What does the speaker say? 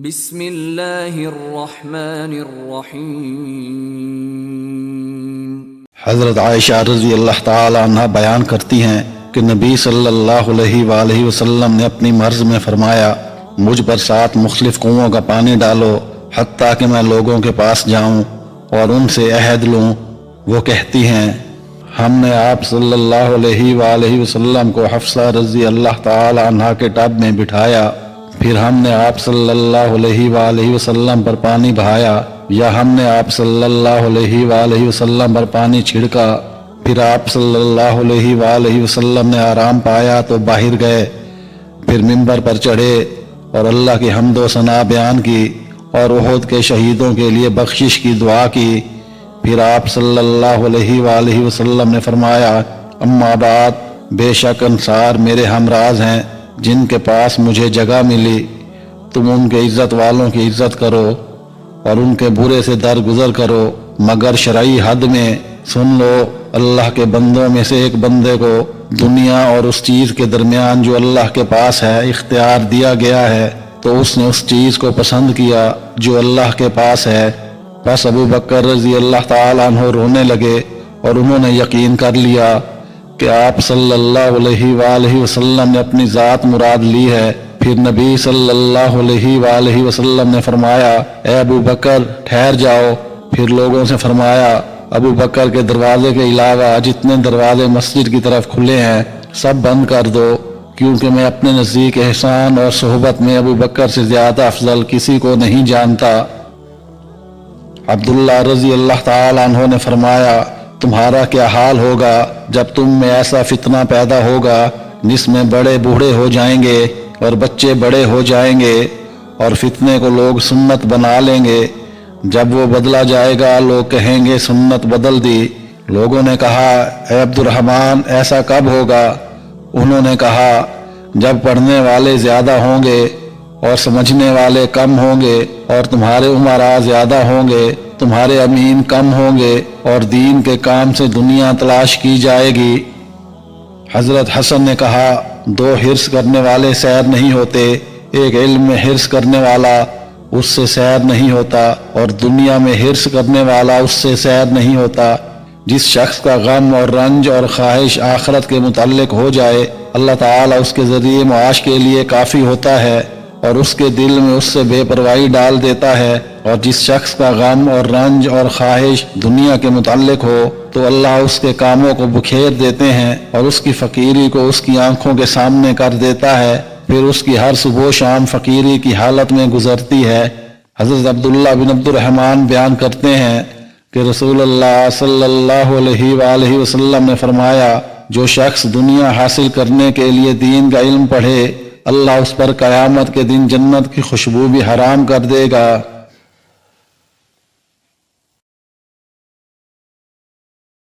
بسم اللہ الرحمن الرحیم۔ حضرت عائشہ رضی اللہ تعالی عنہ بیان کرتی ہیں کہ نبی صلی اللہ علیہ وآلہ وسلم نے اپنی مرض میں فرمایا، مجھ پر 7 مختلف کنوؤں کا پانی ڈالو حتیٰ کہ میں لوگوں کے پاس جاؤں اور ان سے عہد لوں۔ وہ کہتی ہیں، ہم نے آپ صلی اللہ علیہ وآلہ وسلم کو حفصہ رضی اللہ تعالی عنہ کے ٹب میں بٹھایا، پھر ہم نے آپ صلی اللہ علیہ وآلہ وسلم پر پانی بہایا یا ہم نے آپ صلی اللہ علیہ وآلہ وسلم پر پانی چھڑکا، پھر آپ صلی اللہ علیہ وآلہ وسلم نے آرام پایا تو باہر گئے، پھر منبر پر چڑھے اور اللہ کی حمد و ثنا بیان کی اور احد کے شہیدوں کے لیے بخشش کی دعا کی۔ پھر آپ صلی اللہ علیہ وآلہ وسلم نے فرمایا، اما بعد، بے شک انصار میرے ہمراز ہیں جن کے پاس مجھے جگہ ملی، تم ان کے عزت والوں کی عزت کرو اور ان کے برے سے درگزر کرو مگر شرعی حد میں۔ سن لو، اللہ کے بندوں میں سے ایک بندے کو دنیا اور اس چیز کے درمیان جو اللہ کے پاس ہے اختیار دیا گیا ہے، تو اس نے اس چیز کو پسند کیا جو اللہ کے پاس ہے۔ بس ابو بکر رضی اللہ تعالیٰ عنہ رونے لگے اور انہوں نے یقین کر لیا کہ آپ صلی اللہ علیہ وآلہ وسلم نے اپنی ذات مراد لی ہے۔ پھر نبی صلی اللہ علیہ وآلہ وسلم نے فرمایا، اے ابو بکر ٹھہر جاؤ۔ پھر لوگوں سے فرمایا، ابو بکر کے دروازے کے علاوہ جتنے دروازے مسجد کی طرف کھلے ہیں سب بند کر دو، کیونکہ میں اپنے نزدیک احسان اور صحبت میں ابو بکر سے زیادہ افضل کسی کو نہیں جانتا۔ عبداللہ رضی اللہ تعالیٰ عنہ نے فرمایا، تمہارا کیا حال ہوگا جب تم میں ایسا فتنہ پیدا ہوگا جس میں بڑے بوڑھے ہو جائیں گے اور بچے بڑے ہو جائیں گے اور فتنے کو لوگ سنت بنا لیں گے۔ جب وہ بدلا جائے گا لوگ کہیں گے سنت بدل دی۔ لوگوں نے کہا، اے عبد الرحمن ایسا کب ہوگا؟ انہوں نے کہا، جب پڑھنے والے زیادہ ہوں گے اور سمجھنے والے کم ہوں گے اور تمہارے امراء زیادہ ہوں گے، تمہارے امین کم ہوں گے اور دین کے کام سے دنیا تلاش کی جائے گی۔ حضرت حسن نے کہا، 2 حرص کرنے والے سیر نہیں ہوتے، ایک علم میں حرص کرنے والا اس سے سیر نہیں ہوتا اور دنیا میں حرص کرنے والا اس سے سیر نہیں ہوتا۔ جس شخص کا غم اور رنج اور خواہش آخرت کے متعلق ہو جائے، اللہ تعالیٰ اس کے ذریعے معاش کے لیے کافی ہوتا ہے اور اس کے دل میں اس سے بے پرواہی ڈال دیتا ہے، اور جس شخص کا غم اور رنج اور خواہش دنیا کے متعلق ہو تو اللہ اس کے کاموں کو بکھیر دیتے ہیں اور اس کی فقیری کو اس کی آنکھوں کے سامنے کر دیتا ہے، پھر اس کی ہر صبح و شام فقیری کی حالت میں گزرتی ہے۔ حضرت عبداللہ بن عبد الرحمن بیان کرتے ہیں کہ رسول اللہ صلی اللہ علیہ وآلہ وسلم نے فرمایا، جو شخص دنیا حاصل کرنے کے لیے دین کا علم پڑھے، اللہ اس پر قیامت کے دن جنت کی خوشبو بھی حرام کر دے گا۔